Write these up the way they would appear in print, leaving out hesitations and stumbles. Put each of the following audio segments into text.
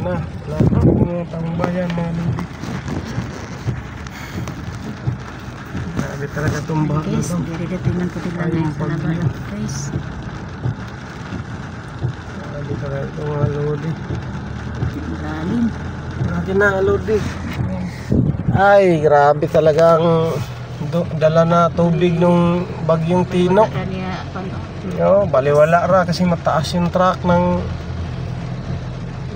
na. Wala na mga tambayan mga lodi. Grabe talaga tumba na Guys, to. dari dating lang puti lang Ayun, sa bagyo. nabalo. Guys, Grabe talaga ito mga lodi. lalim. Natin na lodi. Ay, grabe talagang dala na tubig nung bagyong Tino. Kanya pano. Yo, baliwala ra kasi mataas yung truck ng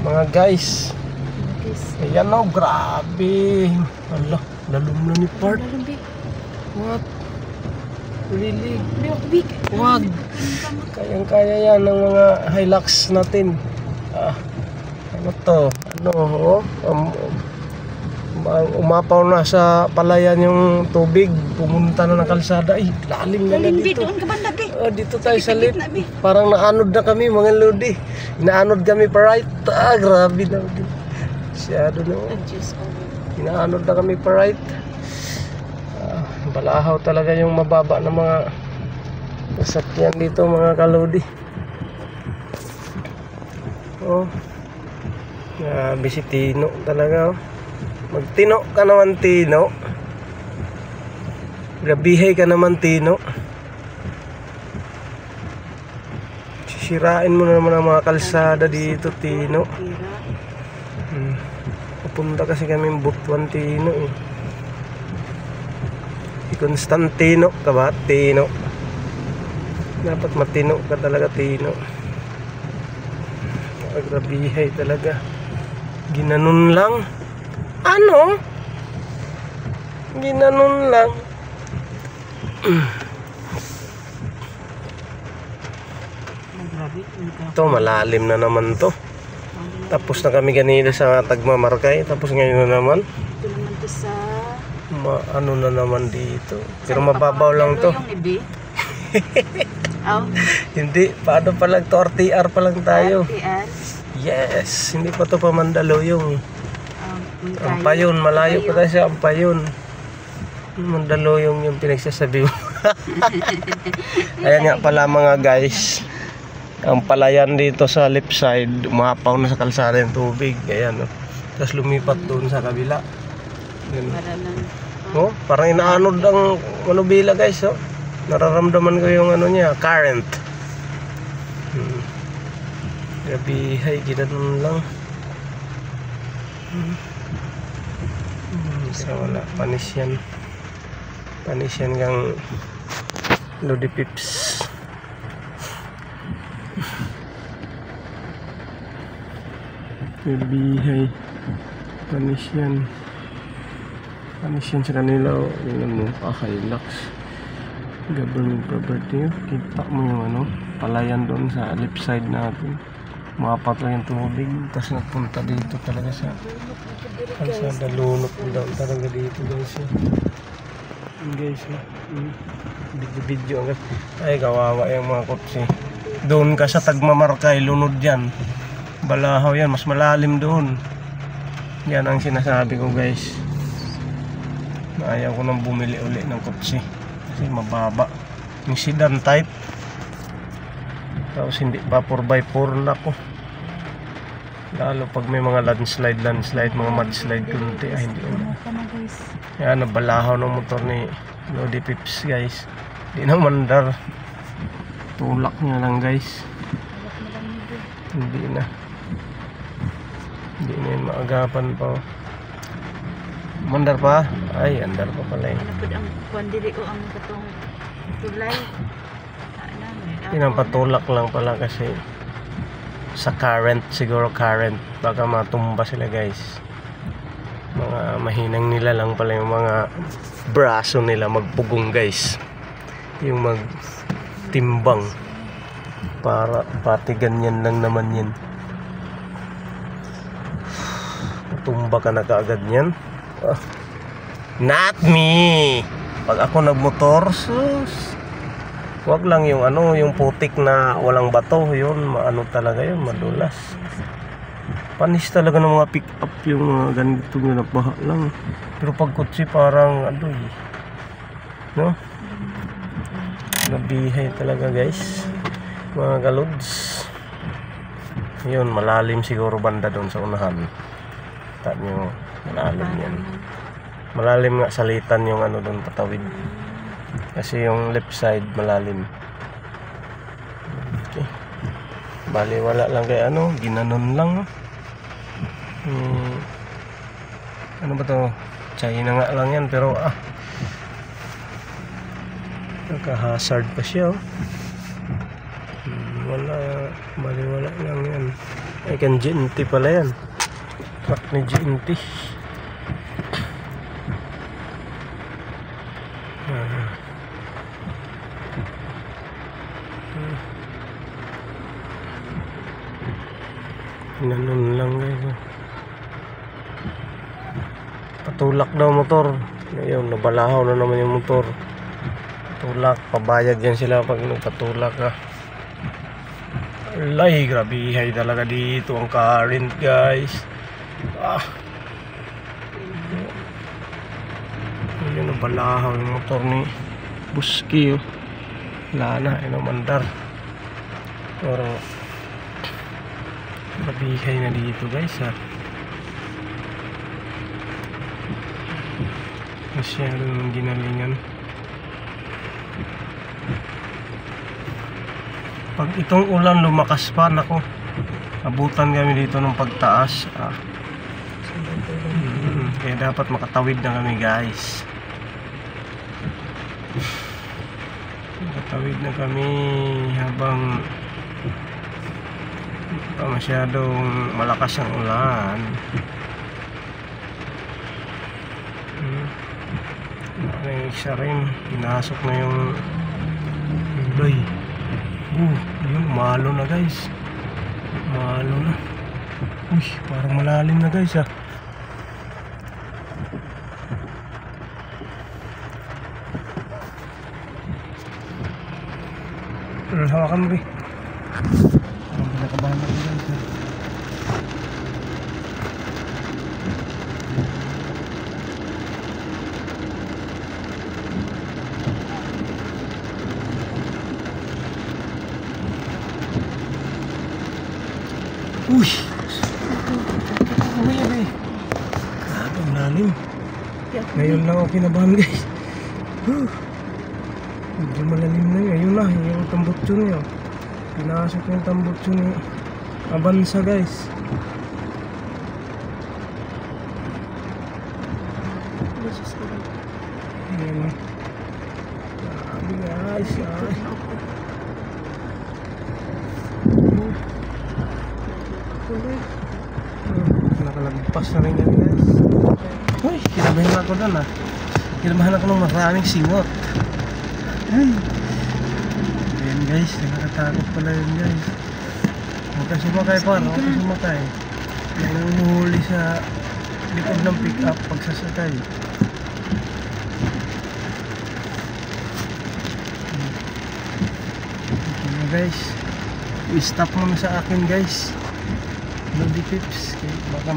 mga guys. Guys, Ayan o, grabe. Ala, lalong na ni Part. lalim big. What? Really? Liwak big. Wag. Kayang-kaya yan ng mga Hilux natin. Ano to? Ano? Umapaw na sa palayan yung tubig. Pumunta na ng kalsada. Ay, lalim na Lalim big dito. doon ka banda big. Dito tayo sa lip. Gitna, Bi. Parang naanod na kami mga lodi. Inaanod kami pa right. Grabe na. Siyado na. Diyos ko. Inaanod na kami pa right. Balahaw talaga yung mababa ng mga sasakyan dito mga kalodi. Oh. Grabe si Tino talaga. Magtino ka naman Tino. Grabihay ka naman Tino. Sisirain mo na naman ang mga kalsada dito Tino. Pupunta kasi kami Butuan Tino eh. Constantino ka ba? Tino. Dapat matino ka talaga Tino. Grabihay talaga. Ginanon lang. Ano? Ginanon lang. Ito malalim na naman to. Tapos na kami ganito sa Tagmamarkay. Tapos ngayon na naman. Ito naman to sa Ano na naman dito. Pero mababaw lang to. Hindi, paano pa lang to? RTR pa lang tayo. Yes, hindi pa to pa Mandaluyong. Ampayon, malayo pa tayo sa Ampayon. Mandaluyong yung pinagsasabi mo. Ayan nga pala mga guys. Ang palayan dito sa left side, umapaw na sa kalsada yung tubig. Ayan, oh. Tapos lumipat doon sa kabila. Oh, parang inaanod ang manubila guys, oh. Nararamdaman ko yung ano niya, current. Grabihay, ginanon lang. So wala, panis yan. Panis yan kang Lodi Pips. Grabihay, panis yan. Panis yan sa kanila, oh. Yun mo, Hilux. Government property. Kita mo yung ano, palayan doon sa left side natin. Mapat lang yung tubig. Tapos nagpunta dito talaga sa kalsada. Lunok daw talaga dito guys. Guys, video agad. Ay, kawawa yung mga kotse. Doon ka sa Tagmamarkay, lunod yan. Balahaw yan, mas malalim doon. Yan ang sinasabi ko guys. Ayaw ko nang bumili uli ng kotse kasi mababa yung sedan type, tapos hindi pa 4x4 na ko, lalo pag may mga landslide, mga mudslide kunti, ay hindi na. Yan, nabalahaw ng motor ni Lodi Pips guys. Hindi na mandar, tulak niya lang guys. Hindi na yun maagapan pa. Mandar pa? Ay, andar pa pala eh. Ang kuandili ko ang katong tulay. Pinapatulak lang pala kasi sa current, siguro current. Baka matumba sila guys. Mga mahinang nila lang pala yung mga braso nila magpugong guys. Yung magtimbang. Para pati ganyan lang naman yan. Matumba ka na kaagad yan. Not me. Pag ako nagmotor, sus, wag lang yung ano, yung putik na walang bato, yun, maano talaga yun, madulas. Panis talaga ng mga pick up yung mga ganito na nabaha lang. Pero pag kutsi parang ano eh, no? Nabihay talaga guys, mga galods. Yun, malalim siguro banda doon sa unahan. Kita nyo, malalim yan. Malalim nga salitan yung ano doon patawid. Kasi yung left side malalim. Okay. Bali wala lang kay ano, ginanon lang. Ano ba to? China nga lang yan pero naka-hazard pa siya oh. Bali wala lang yan. Ay kan GNT pala yan. Truck ni GNT. Ganun lang guys. Patulak daw motor. Ngayon, nabalahaw na naman yung motor. Patulak, pabayad yan sila pag nagpatulak ka. Alay, grabe hay talaga dito ang current guys. Ayun, nabalahaw yung motor ni Buski oh. Wala na, mandar. Pero mabihay na dito guys ha. Masyado ng ginalingan. Pag itong ulan lumakas pa, nako, abutan kami dito ng pagtaas. Kaya dapat makatawid na kami guys. Makatawid na kami habang masyadong malakas ang ulan. Isa rin, pinasok na yung ulay. Yun, malo na guys. Malo na. Uy, parang malalim na guys ah. Hawakan mo rin. Parang pinakabahan ako guys ah. Uy! Uy, uy! Grabe, ang lalim. Ngayon lang ako kinabahan guys. Medyo malalim na yun. Ayun na, yung tambutso niya. Pinasok yung tambutso ni Avanza guys. Ayan. Grabe guys. Nakalagpas na rin yan guys. Uy, kinabahan ako doon ah. Kinabahan ako ng maraming singot. Ay. Ayan guys, nakakatakot pala yun guys. Huwag ka sumakay pa, huwag ka sumakay. Yan ang huli sa likod ng pick up pag sasakay. Okay na guys, i-stop muna sa akin guys. Lodi pips, baka